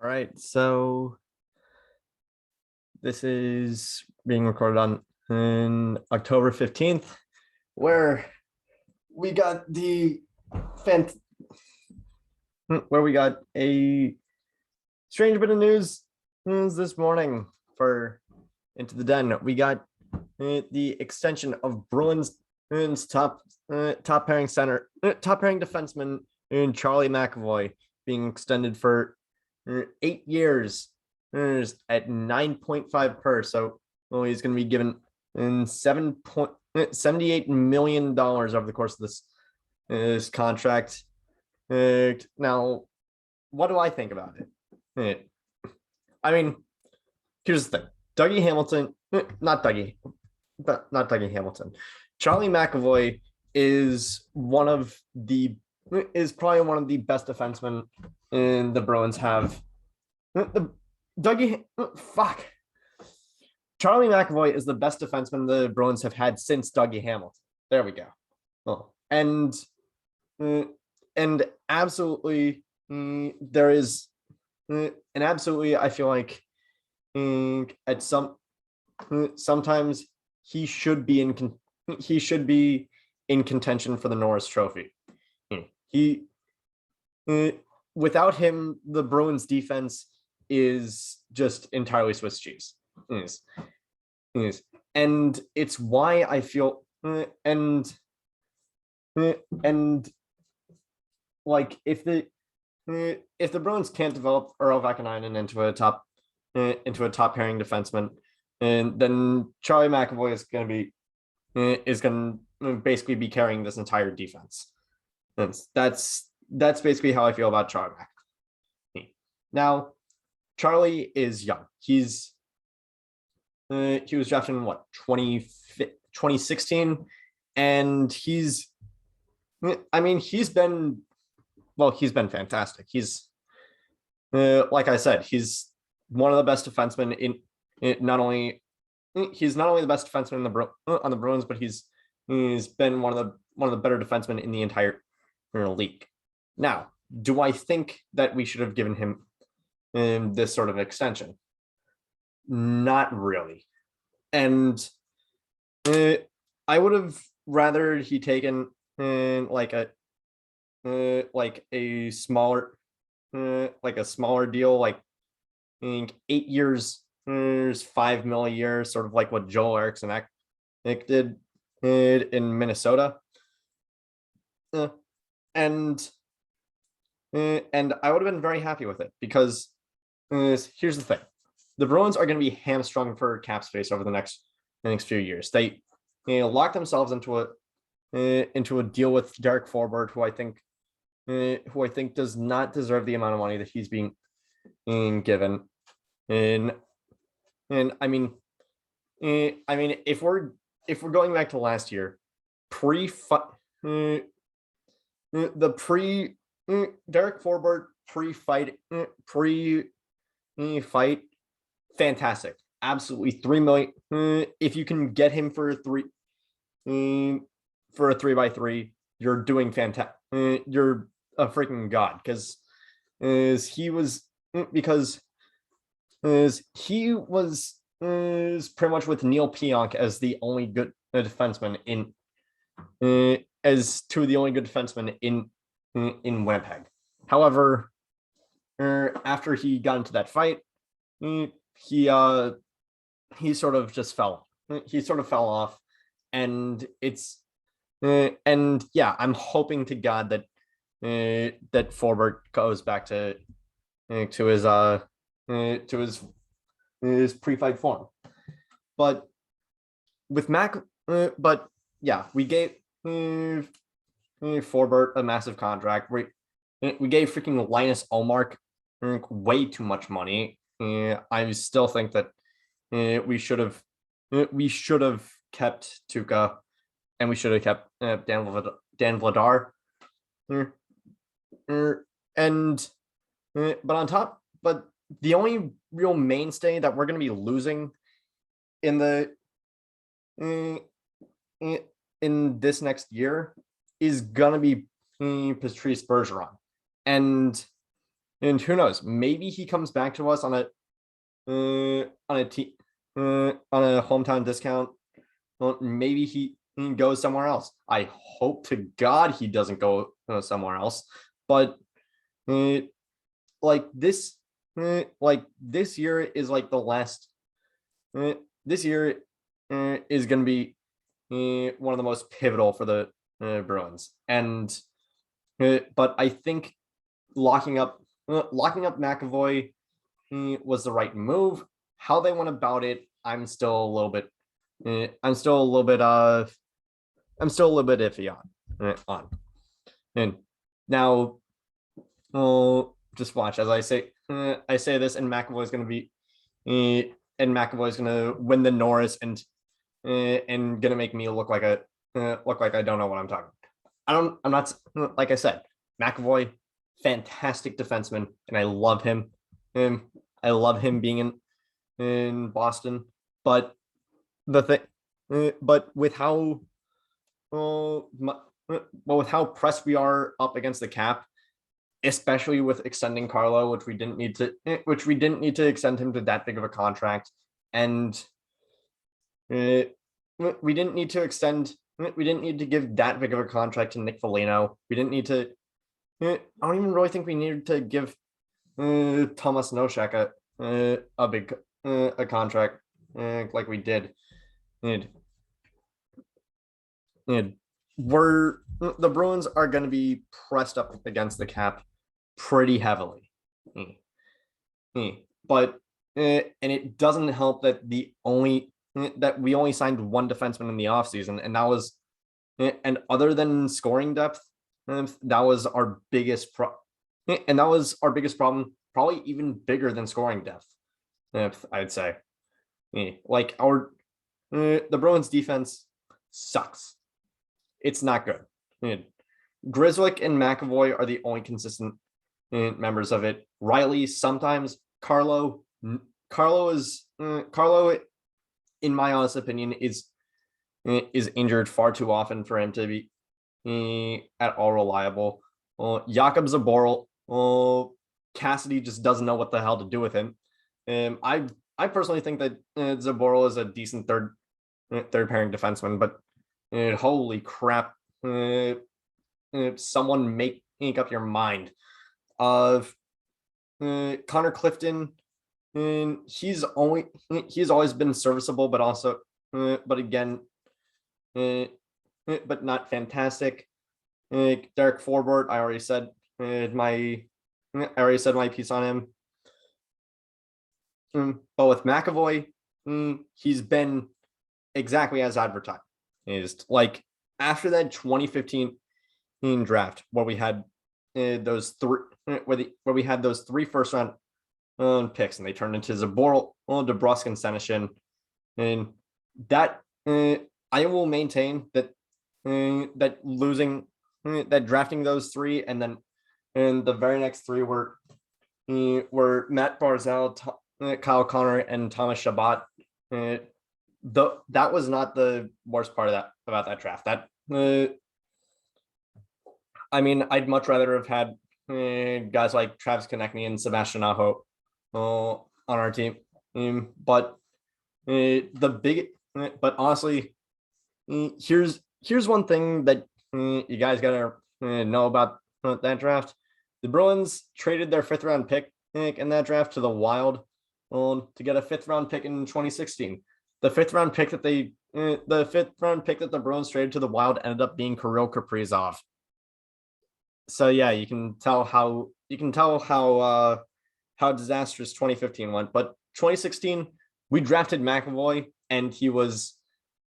All right, so this is being recorded on October 15th, where we got the fant where we got a strange bit of news this morning for Into the Den. We got the extension of Bruins top pairing defenseman in Charlie McAvoy being extended for 8 years at 9.5 per. So he's going to be given $78 million over the course of this contract. Now, what do I think about it? I mean, here's the thing. Dougie Hamilton, not Dougie Hamilton. Charlie McAvoy is probably one of the best defensemen in the Bruins have. Charlie McAvoy is the best defenseman the Bruins have had since Dougie Hamilton. There we go. Oh, and absolutely, there is, and absolutely, I feel like sometimes he should be in contention for the Norris Trophy. Without him, the Bruins defense is just entirely Swiss cheese. And it's why I feel and like if the Bruins can't develop Earl Vakanainen into a top pairing defenseman, and then Charlie McAvoy is going to basically be carrying this entire defense. That's basically how I feel about Charlie McAvoy. Now, Charlie is young. He was drafted in 2016, and he's been fantastic. He's like I said, he's one of the best defensemen he's not only the best defenseman on the Bruins, but he's been one of the better defensemen in the entire league. Now, do I think that we should have given him this sort of extension? Not really. And I would have rather he taken like a smaller deal, like 8 years, $5 million a year, sort of like what Joel Eriksson did in Minnesota. And I would have been very happy with it, because here's the thing: the Bruins are going to be hamstrung for cap space over the next few years. They lock themselves into a deal with Derek Forbort, who I think does not deserve the amount of money that he's being given. And I mean, if we're going back to last year, Derek Forbort pre-fight, fantastic, absolutely. $3 million. If you can get him for a 3x3, you're doing fantastic. You're a freaking god, because he was pretty much with Neil Pionk as the only good defenseman as two of the only good defensemen in Winnipeg. However, after he got into that fight, he sort of just fell. He sort of fell off, and I'm hoping to God that Forbort goes back to his pre-fight form. But with we gave Forbort a massive contract. We gave freaking Linus Ullmark way too much money. I still think that we should have kept Tuukka, and we should have kept Dan Vladar. But the only real mainstay that we're going to be losing in this next year is going to be Patrice Bergeron. And and who knows? Maybe he comes back to us on a hometown discount. Well, maybe he goes somewhere else. I hope to God he doesn't go somewhere else. But like this year is like the last. This year is going to be one of the most pivotal for the Bruins, and but I think locking up McAvoy was the right move. How they went about it, I'm still a little bit iffy on. And now, just watch as I say this, and McAvoy is going to be, McAvoy is going to win the Norris and going to make me look like I don't know what I'm talking about. I'm not, like I said, McAvoy, fantastic defenseman, and I love him. I love him being in Boston, but with how pressed we are up against the cap, especially with extending Carlo, which we didn't need to extend him to that big of a contract, and we didn't need to give that big of a contract to Nick Foligno. We didn't need to. I don't even really think we needed to give Thomas Nosek a big contract like we did. And the Bruins are going to be pressed up against the cap pretty heavily. But and it doesn't help that we only signed one defenseman in the offseason, and that was, and other than scoring depth, that was our biggest problem, probably even bigger than scoring depth, I'd say. Like the Bruins defense sucks. It's not good. Grzelcyk and McAvoy are the only consistent members of it. Riley sometimes. Carlo, in my honest opinion, is injured far too often for him to be at all reliable. Jakob Zaboral, Cassidy just doesn't know what the hell to do with him. I personally think that Zaboral is a decent third pairing defenseman, but holy crap! Someone make up your mind. Of Connor Clifton, he's always been serviceable, but also, but again, but not fantastic. Derek Forbort, I already said my piece on him. But with McAvoy, he's been exactly as advertised. Is like after that 2015 draft where we had those three first round picks, and they turned into Zaboral, DeBrusk, and Senyshyn, and that I will maintain that that drafting those three, and then the very next three were Matt Barzal, Kyle Connor, and Thomas Chabot. That was not the worst part of about that draft. That I mean, I'd much rather have had guys like Travis Konechny and Sebastian Aho on our team. But honestly, here's one thing that you guys gotta know about that draft. The Bruins traded their 5th round pick in that draft to the Wild to get a 5th round pick in 2016. The 5th round pick that the 5th round pick that the Bruins traded to the Wild ended up being Kirill Kaprizov. So yeah, you can tell how disastrous 2015 went. But 2016, we drafted McAvoy, and he was,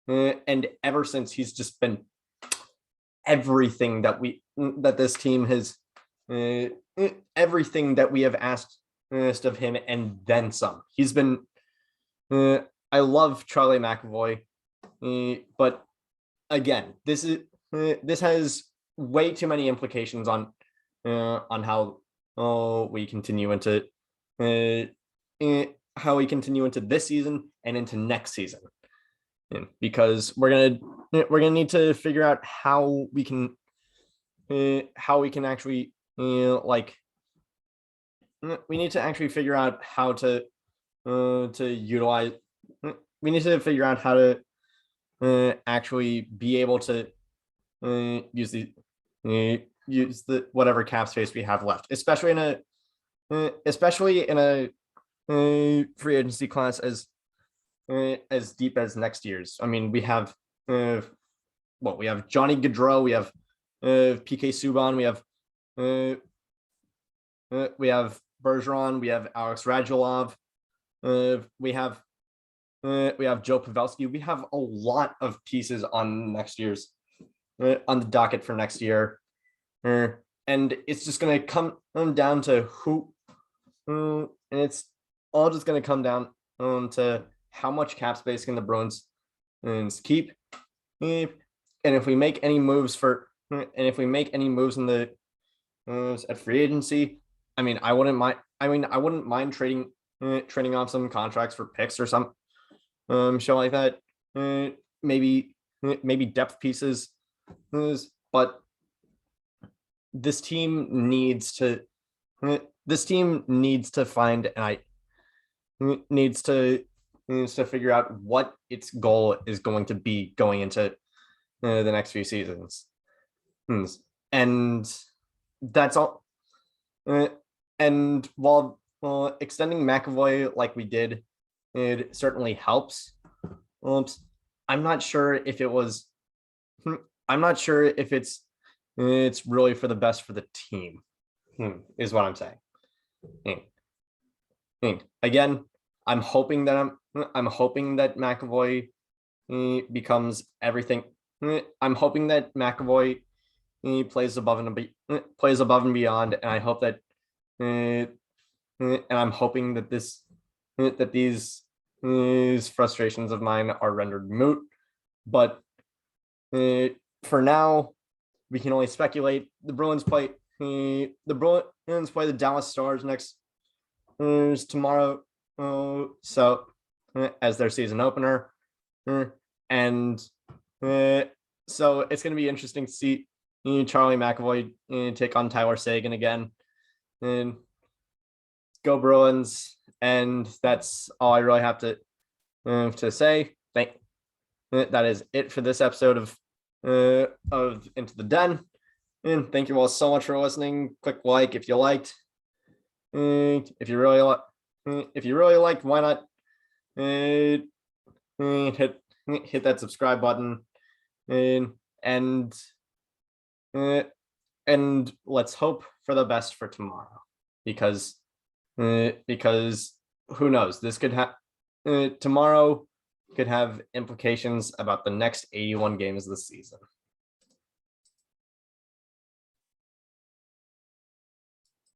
and ever since he's just been everything that this team has, everything that we have asked of him, and then some. He's been. I love Charlie McAvoy, but again, this has way too many implications on how we continue into this season and into next season, because we're gonna need to figure out how we can actually we need to actually figure out how to utilize. We need to figure out how to actually be able to use the whatever cap space we have left, especially in a free agency class as deep as next year's. I mean, we have we have Johnny Gaudreau, we have PK Subban, we have Bergeron, we have Alex Radulov, we have Joe Pavelski. We have a lot of pieces on next year's on the docket for next year, and it's just going to come down to and it's all just going to come down to how much cap space can the Bruins keep, and if we make any moves in the at free agency. I mean, I wouldn't mind trading off some contracts for picks or some show like that. Maybe depth pieces, but this team needs to find and needs to figure out what its goal is going to be going into the next few seasons, and that's all. And while extending McAvoy like we did, it certainly helps. I'm not sure if it's really for the best for the team, is what I'm saying. Again, I'm hoping that McAvoy becomes everything. I'm hoping that McAvoy plays above and beyond, and I hope that and I'm hoping that these frustrations of mine are rendered moot. But for now, we can only speculate. The Bruins play the Dallas Stars next tomorrow, so as their season opener, and so it's going to be interesting to see Charlie McAvoy take on Tyler Seguin again, and go Bruins. And that's all I really have to say. That is it for this episode of Into the Den. And thank you all so much for listening. Click like if you liked. If you really liked, why not hit that subscribe button, and let's hope for the best for tomorrow, because who knows, this could have tomorrow could have implications about the next 81 games this season.